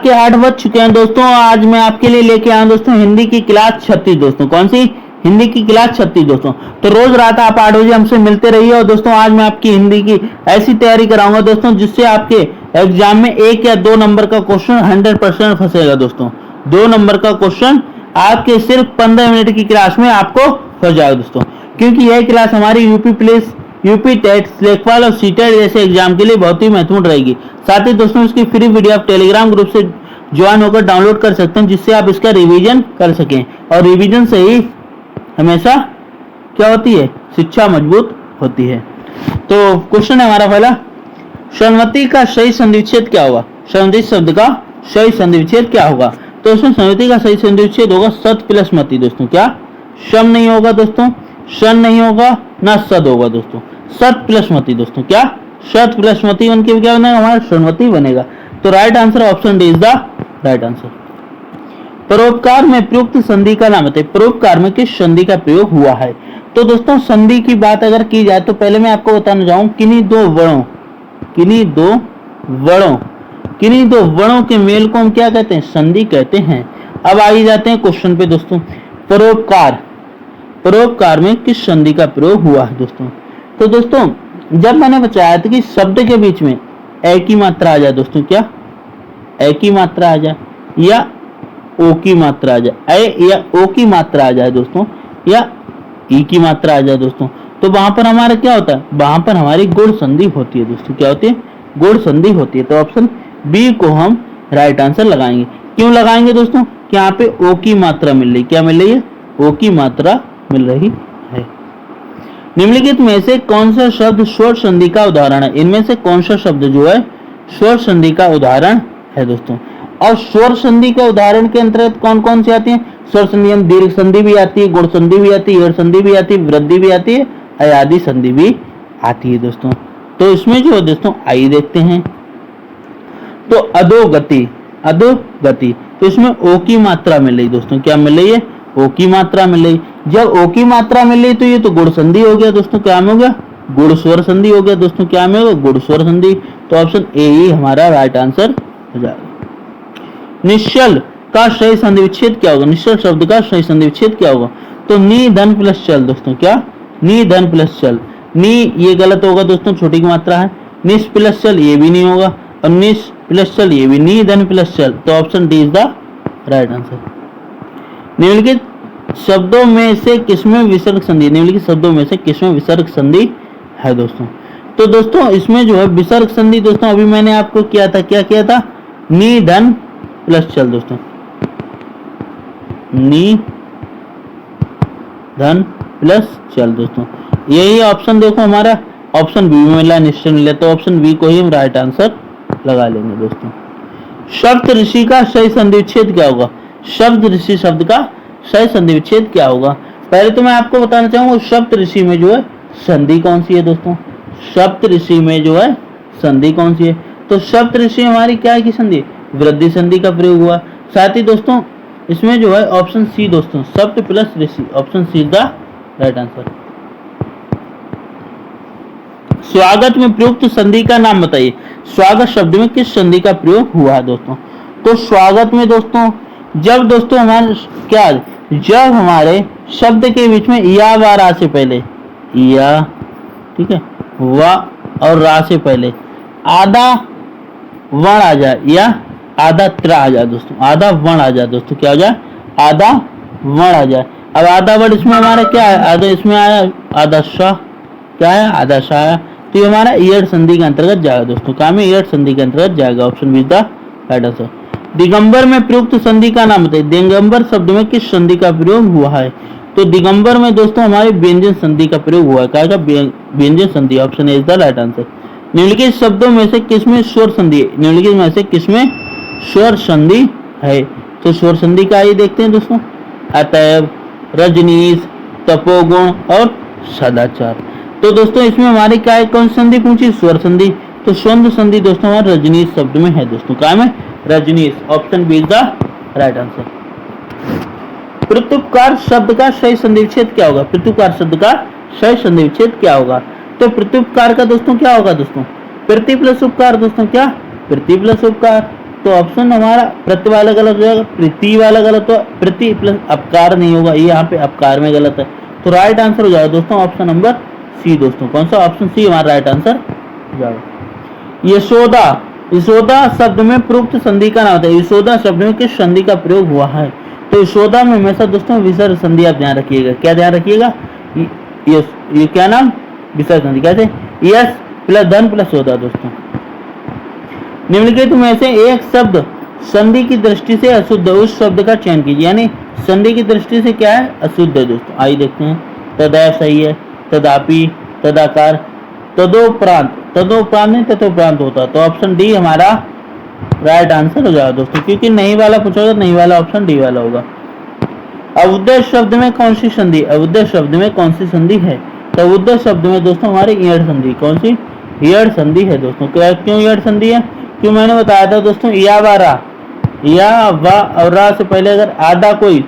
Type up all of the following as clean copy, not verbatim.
रात के 8 बज चुके हैं दोस्तों। आज मैं आपके लिए लेके आया दोस्तों हिंदी की क्लास 36 दोस्तों। कौन सी? हिंदी की क्लास 36 दोस्तों। तो रोज रात आप 8 बजे हमसे मिलते रहिए। और दोस्तों आज मैं आपकी हिंदी की ऐसी तैयारी कराऊंगा दोस्तों जिससे आपके एग्जाम में 1 या 2 नंबर का क्वेश्चन 100% फंसेगा दोस्तों। 2 नंबर का क्वेश्चन आपके सिर्फ 15 मिनट की क्लास में आपको फंस जाएगा दोस्तों। क्योंकि यह क्लास हमारी यूपी पुलिस, यूपी टेट, लेखपाल और सीटेट जैसे एग्जाम के लिए बहुत ही महत्वपूर्ण रहेगी। साथ ही दोस्तों इसकी फ्री वीडियो आप टेलीग्राम ग्रुप से ज्वाइन होकर डाउनलोड कर सकते हैं जिससे आप इसका रिवीजन कर सकें। और रिवीजन से ही हमेशा क्या होती है? शिक्षा मजबूत होती है। तो क्वेश्चन है हमारा पहला, संवति का सही संधि विच्छेद क्या होगा? संधि शब्द का सही संधि विच्छेद क्या होगा? तो इसमें संवति का सही संधि विच्छेद होगा सत प्लस मति दोस्तों। क्या? सम नहीं होगा दोस्तों, शन नहीं होगा, ना सद होगा दोस्तों। सत प्लस मति दोस्तों। क्या? सत प्लस मति बन के क्या बनेगा? हमारा संवति बनेगा। तो right answer option D is the right answer. परोपकार में प्रयुक्त संधि का नाम बताइए। परोपकार में किस संधि का प्रयोग हुआ है? तो दोस्तों संधि की बात अगर की जाए तो पहले मैं आपको बताना चाहूँ किन्हीं दो वर्णों के मेल को हम क्या कहते हैं? संधि कहते हैं। अब आगे जाते हैं क्वेश्चन पे दोस्तों। परोपकार में किस संधि का प्रयोग हुआ है दोस्तों? तो दोस्तों जब मैंने बताया था कि शब्द के बीच में ए की मात्रा आ जाए दोस्तों। क्या? ए की मात्रा आ जाए या ओ की मात्रा आ जाए, ए या ओ की मात्रा आ जाए दोस्तों, या ई की मात्रा आ जाए दोस्तों, तो वहां पर हमारा क्या होता है? वहां पर हमारी गुण संधि होती है दोस्तों। क्या होती है? गुण संधि होती है। तो ऑप्शन बी को हम राइट आंसर लगाएंगे। क्यों लगाएंगे दोस्तों? कि यहाँ पे ओ की मात्रा मिल रही। क्या मिल रही है? ओ की मात्रा मिल रही है। निम्नलिखित में से कौन सा शब्द स्वर संधि का उदाहरण है? इनमें से कौन सा शब्द जो है स्वर संधि का उदाहरण है दोस्तों? और स्वर संधि के उदाहरण के अंतर्गत कौन कौन सी आती है? स्वर संधि में दीर्घ संधि भी आती है, गुण संधि भी आती है, ईड़ संधि भी आती है, वृद्धि भी आती है, अयादि संधि भी आती है दोस्तों। तो इसमें जो है दोस्तों आइए देखते हैं। तो अधोगति तो इसमें ओ की मात्रा मिल रही दोस्तों। क्या मिल रही है? ओ की मात्रा मिल रही। जब ओ की मात्रा मिल रही तो ये तो गुण संधि हो गया दोस्तों। क्या में हो गया? गुण स्वर संधि हो गया दोस्तों। क्या में होगा? गुण स्वर संधि। तो ऑप्शन ए ही हमारा राइट आंसर हो जाएगा। निश्चल का सही संधि विच्छेद क्या होगा? निश्चल शब्द का सही संधि विच्छेद क्या होगा? तो नी धन प्लस चल दोस्तों। क्या? नी धन प्लस चल। नी ये गलत होगा दोस्तों, छोटी की मात्रा है। निश प्लस चल ये भी नहीं होगा, और निश प्लस चल ये भी। नी धन प्लस चल। तो option D is the right answer. निम्नलिखित शब्दों में से किसमें विसर्ग संधि? निम्नलिखित शब्दों में से किसमें विसर्ग संधि है दोस्तों? तो दोस्तों इसमें जो है विसर्ग संधि दोस्तों अभी मैंने आपको किया था। क्या किया था? नी धन प्लस चल दोस्तों। नी धन प्लस चल दोस्तों। यही ऑप्शन देखो हमारा ऑप्शन बी में मिला, निश्चय मिला। तो ऑप्शन बी को ही हम राइट आंसर लगा लेंगे दोस्तों। शब्द ऋषि का सही संधि विच्छेद क्या होगा? शब्द ऋषि शब्द का सही संधि विच्छेद क्या होगा? पहले तो मैं आपको बताना चाहूंगा शब्द ऋषि में जो है संधि कौन सी है दोस्तों। शब्द ऋषि में जो है संधि कौन सी है? तो शब्द ऋषि हमारी क्या है की संधि? वृद्धि संधि का प्रयोग हुआ। साथ ही दोस्तों इसमें जो है ऑप्शन सी दोस्तों, शब्द plus Rishi, option see the right answer. स्वागत में प्रयुक्त संधि का नाम बताइए। स्वागत शब्द में किस संधि का प्रयोग हुआ है दोस्तों? तो स्वागत में दोस्तों जब दोस्तों हमारे क्या, जब हमारे शब्द के बीच में या व रा से पहले, या ठीक है, व और रा से पहले आधा वर्ण आ जाए या आधा त्र आ जाए दोस्तों, आधा वर्ण आ जाए दोस्तों। क्या हो जाए? आधा वर्ण आ जाए। अब आधा वर्ण इसमें हमारा क्या है? आधा इसमें आया, आधा श क्या है? आधा श आया। तो ये हमारा ईयड़ संधि के अंतर्गत जाएगा दोस्तों। काम में ईयड़ संधि के अंतर्गत जाएगा। Option be the right answer. Digambar में प्रयुक्त संधि का नाम बताइए। दिगंबर शब्द में किस संधि का प्रयोग हुआ है? तो दिगंबर में दोस्तों हमारे व्यंजन संधि का प्रयोग हुआ है। क्या का? व्यंजन संधि। Option A is the right answer. निम्नलिखित शब्दों में से किसमें स्वर संधि है? निम्नलिखित में से किसमें स्वर संधि है? तो स्वर संधि का आइए देखते हैं दोस्तों। अतएव, रजनीश, तपोगुण और सदाचार। तो दोस्तों इसमें हमारी क्या है? कौन संधि पूछी? स्वर संधि। तो स्वंद संधि दोस्तों हमारे रजनीश शब्द में है दोस्तों। क्या में? Rajneesh. Option B is the right answer. प्रत्युपकार शब्द का सही संधि विच्छेद क्या होगा? प्रत्युपकार शब्द का सही संधि विच्छेद क्या होगा? तो प्रत्युपकार का दोस्तों क्या होगा दोस्तों? प्रति प्लस उपकार दोस्तों। क्या? प्रति प्लस उपकार। तो ऑप्शन हमारा प्रति वाला गलत हो जाएगा, प्रीति वाला गलत हो, प्रति प्लस अपकार नहीं होगा, ये यहाँ पे अपकार में गलत है। तो राइट आंसर हो जाएगा दोस्तों ऑप्शन नंबर सी दोस्तों। कौन सा? ऑप्शन सी हमारा राइट आंसर हो जाएगा। यशोदा, यशोदा शब्द में प्रयुक्त संधि का नाम होता है। यशोदा शब्द में किस संधि का प्रयोग हुआ है? तो यशोदा में हमेशा दोस्तों विसर्ग संधि आप ध्यान रखिएगा। क्या ध्यान रखिएगा? ये क्या नाम? विसर्ग संधि। कैसे? यश प्लस धन प्लस सोदा दोस्तों। निम्नलिखित में से एक शब्द संधि की दृष्टि से अशुद्ध, उस शब्द का चयन कीजिए। यानी संधि की दृष्टि से क्या है? अशुद्ध है दोस्तों। आइए देखते हैं। तदैव सही है, तदापि, तदाकार, तदोपरांत, तदोपरांत नहीं तदोपरांत होता, तो ऑप्शन डी हमारा राइट आंसर हो जाएगा दोस्तों, क्योंकि नहीं वाला पूछोगे, नहीं वाला ऑप्शन डी वाला होगा। अवुद्देश्य शब्द में कौन सी संधि? अवुद्देश्य शब्द में कौन सी संधि है? तो अवुद्देश्य शब्द में दोस्तों हमारी ईयड़ संधि। कौन सी? ईयड़ संधि है दोस्तों। क्यों ईयड़ संधि है? क्यों मैंने बताया था दोस्तों, या वा रा, या वा और रा से पहले अगर आधा कोई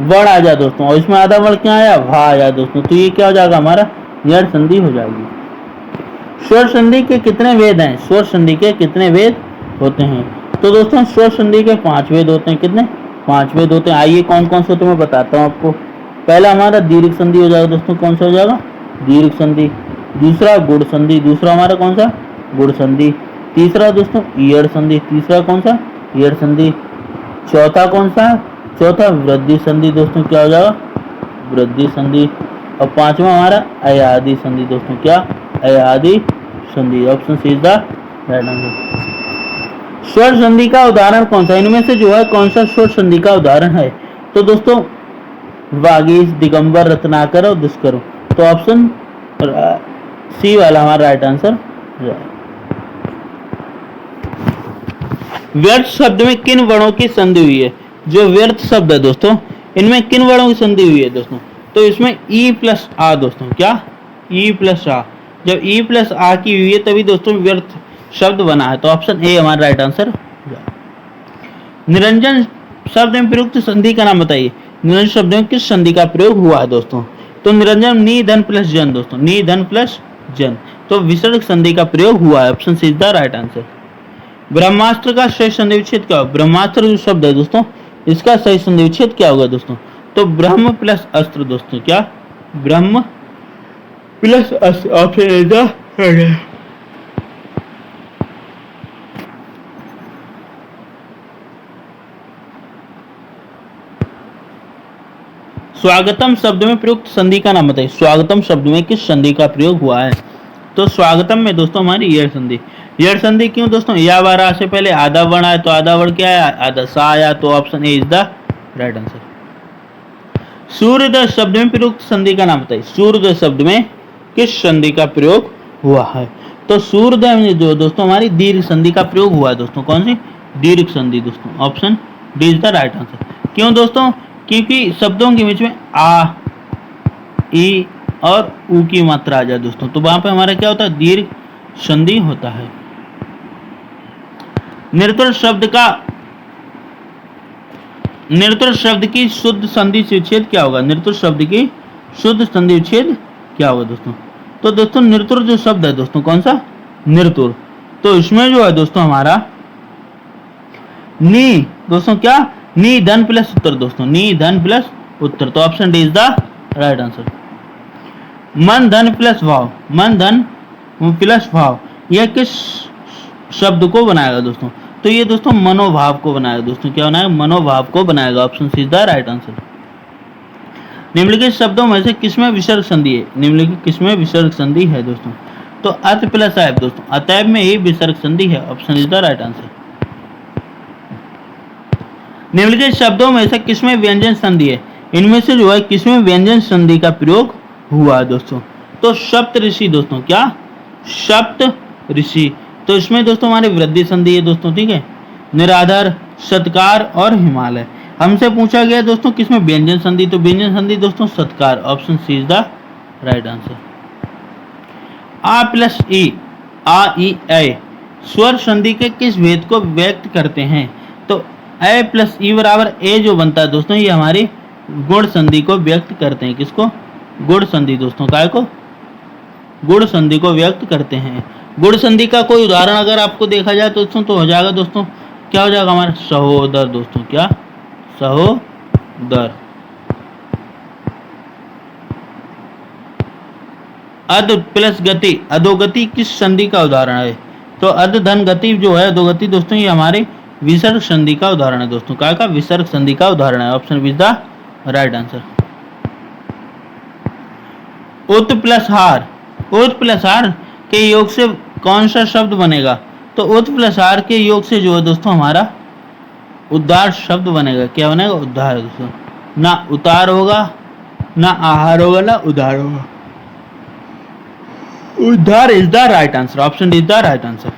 वर्ण आ जाए दोस्तों, और इसमें आधा वर्ण क्या आया? भा आया दोस्तों, तो ये क्या हो जाएगा? हमारा ईयड़ संधि हो जाएगी। स्वर संधि के कितने वेद हैं? स्वर संधि के कितने वेद होते हैं? तो दोस्तों स्वर संधि के 5 वेद होते हैं। कितने? 5 वेद होते हैं। आइए कौन कौन से होते हैं मैं बताता हूँ आपको। पहला हमारा दीर्घ संधि हो जाएगा दोस्तों। कौन सा हो जाएगा? दीर्घ संधि। दूसरा गुण संधि। दूसरा हमारा कौन सा? गुण संधि। तीसरा दोस्तों ईयड़ संधि। तीसरा कौन सा? ईयड़ संधि। चौथा कौन सा? चौथा वृद्धि संधि दोस्तों। क्या हो जाएगा? वृद्धि संधि। और पांचवा हमारा अयादि संधि दोस्तों। क्या? अयादि संधि। Option C is the right answer. स्वर संधि का उदाहरण कौन सा? इनमें से जो है कौन सा स्वर संधि का उदाहरण है? तो दोस्तों वागीश, दिगंबर, रत्नाकर और दुष्कर। तो ऑप्शन सी वाला हमारा राइट आंसर। व्यर्थ शब्द में किन वर्णों की संधि हुई है? जो व्यर्थ शब्द है दोस्तों, इनमें किन वर्णों की संधि हुई है दोस्तों? तो इसमें ई प्लस आ दोस्तों। क्या? ई प्लस आ। जब ई प्लस आ की हुई है तभी दोस्तों व्यर्थ शब्द बना है। तो ऑप्शन ए हमारा राइट आंसर। निरंजन शब्द में प्रयुक्त संधि का नाम बताइए। निरंजन शब्द में किस संधि का प्रयोग हुआ है दोस्तों? तो निरंजन नी धन प्लस जन दोस्तों। नी धन प्लस जन, तो विसर्ग संधि का प्रयोग हुआ है। Option C is the right answer. ब्रह्मास्त्र का सही संधि विच्छेद क्या होगा? ब्रह्मास्त्र जो शब्द है दोस्तों, इसका सही संधि विच्छेद क्या होगा दोस्तों? तो ब्रह्म प्लस अस्त्र दोस्तों। क्या? ब्रह्म प्लस अस्त्र। Option is the right. स्वागतम शब्द में प्रयुक्त संधि का नाम बताइए। स्वागतम शब्द में किस संधि का प्रयोग हुआ है? तो स्वागतम में दोस्तों हमारी ईयड़ संधि। ईयड़ संधि क्यों दोस्तों? या वारा से पहले आधा वर्ण आया, तो आधा वर्ण क्या आया? आधा सा आया, तो option A is the right answer. सूर्योदय शब्द में प्रयुक्त संधि का नाम बताइए। सूर्योदय शब्द में किस संधि का प्रयोग हुआ है? तो सूर्योदय में जो दोस्तों हमारी दीर्घ संधि का प्रयोग हुआ है दोस्तों। कौन सी? दीर्घ संधि दोस्तों। Option D is the right answer. क्यों दोस्तों? क्योंकि शब्दों के बीच में आ, ई और ऊ की मात्रा आ जाए दोस्तों, तो वहां पे हमारा क्या होता है? दीर्घ संधि होता है। निरतुल शब्द की शुद्ध संधि विच्छेद क्या होगा? निरतुल शब्द की शुद्ध संधि विच्छेद क्या होगा दोस्तों? तो दोस्तों निरतुल जो शब्द है दोस्तों, कौन सा? निरतुल, तो इसमें जो है दोस्तों हमारा नी दोस्तों। क्या? नी धन प्लस उत्तर दोस्तों। नी धन प्लस उत्तर, तो option D is the right answer. मन धन प्लस भाव। मन धन प्लस भाव, यह किस शब्द को बनाएगा दोस्तों? तो ये दोस्तों मनोभाव को बनाएगा दोस्तों। क्या बनाएगा? मनोभाव को बनाएगा। Option C is the right answer. निम्नलिखित शब्दों में से किसमें विसर्ग संधि है? निम्नलिखित किसमें विसर्ग संधि है दोस्तों? तो अत प्लस ऐब दोस्तों। अतैब में ही विसर्ग संधि है। Option is the right answer. निम्नलिखित शब्दों में से किसमें व्यंजन संधि है? इनमें से जो है किसमें व्यंजन संधि का प्रयोग हुआ है दोस्तों? तो सप्त ऋषि दोस्तों। क्या? सप्त ऋषि, तो इसमें दोस्तों हमारी वृद्धि संधि है दोस्तों। ठीक है। निराधार, सत्कार और हिमालय। हमसे पूछा गया दोस्तों किसमें व्यंजन संधि, तो व्यंजन संधि दोस्तों सत्कार। Option C is the right answer. आ प्लस ई, आ ई ए स्वर संधि के किस भेद को व्यक्त करते हैं? तो ए प्लस ई बराबर ए जो बनता है दोस्तों, ये हमारी गुण संधि को व्यक्त करते हैं। किसको? गुण संधि दोस्तों। काय को? गुण संधि को व्यक्त करते हैं। गुण संधि का कोई उदाहरण अगर आपको देखा जाए दोस्तों तो हो जाएगा दोस्तों क्या हो जाएगा हमारा सहोदर दोस्तों, क्या सहोदर। अध प्लस गति, अधोगति किस संधि का उदाहरण है? तो अध धन गति जो है अधोगति दोस्तों, ये हमारे विसर्ग संधि का उदाहरण है दोस्तों। क्या का विसर्ग संधि का उदाहरण है। Option B is the right answer. उत प्लस हार, उत प्लस हार के योग से कौन सा शब्द बनेगा? तो उत प्लस हार के योग से जो है दोस्तों हमारा उद्धार शब्द बनेगा। क्या बनेगा? उद्धार दोस्तों। ना उतार होगा, ना आहार होगा, ना उधार होगा। उद्धार is the right answer. Option D is the right answer.